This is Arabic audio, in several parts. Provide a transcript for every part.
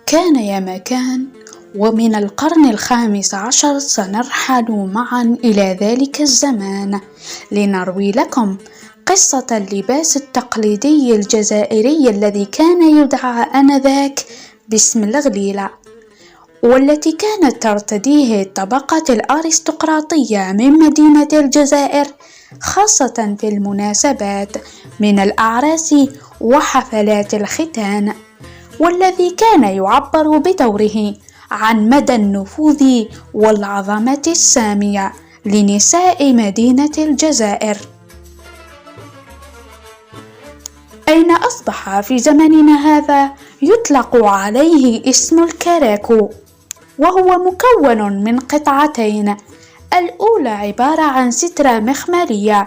كان يا مكان، ومن القرن ال15 سنرحل معا إلى ذلك الزمان لنروي لكم قصة اللباس التقليدي الجزائري الذي كان يدعى آنذاك باسم الغليلة، والتي كانت ترتديه الطبقة الأرستقراطية من مدينة الجزائر، خاصة في المناسبات من الأعراس وحفلات الختان، والذي كان يعبر بدوره عن مدى النفوذ والعظمة السامية لنساء مدينة الجزائر. أين أصبح في زمننا هذا يطلق عليه اسم الكراكو، وهو مكون من قطعتين، الأولى عبارة عن سترة مخملية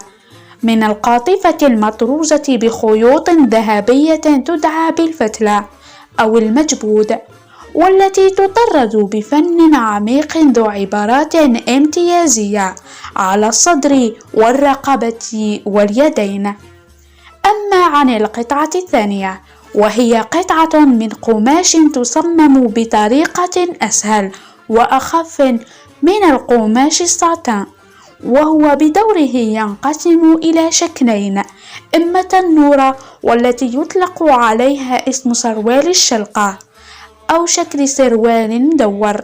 من القاطفة المطروزة بخيوط ذهبية تدعى بالفتلة أو المجبود، والتي تطرز بفن عميق ذو عبارات امتيازية على الصدر والرقبة واليدين. أما عن القطعة الثانية، وهي قطعة من قماش تصمم بطريقة أسهل وأخف من القماش الساتان، وهو بدوره ينقسم إلى شكلين، إما التنورة والتي يطلق عليها اسم سروال الشلقة، أو شكل سروال مدور.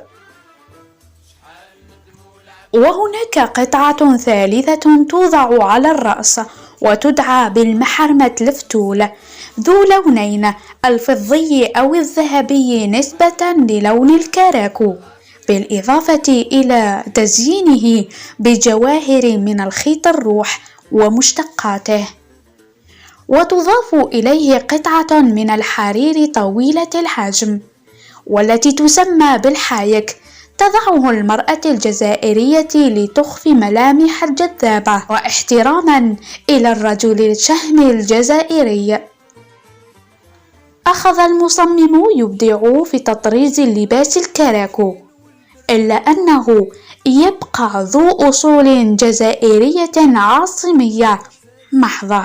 وهناك قطعة ثالثة توضع على الرأس وتدعى بالمحرمة الفتول، ذو لونين، الفضي أو الذهبي نسبة للون الكراكو، بالإضافة إلى تزيينه بجواهر من الخيط الروح ومشتقاته. وتضاف إليه قطعة من الحرير طويلة الحجم، والتي تسمى بالحايك، تضعه المرأة الجزائرية لتخفي ملامح الجذابة واحتراما إلى الرجل الشهم الجزائري. أخذ المصمم يبدع في تطريز اللباس الكراكو، إلا أنه يبقى ذو أصول جزائرية عاصمية محضة.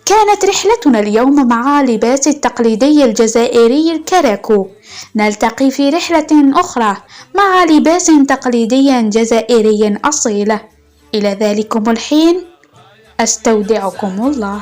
كانت رحلتنا اليوم مع لباس التقليدي الجزائري الكراكو، نلتقي في رحلة أخرى مع لباس تقليدي جزائري أصيل. إلى ذلكم الحين أستودعكم الله.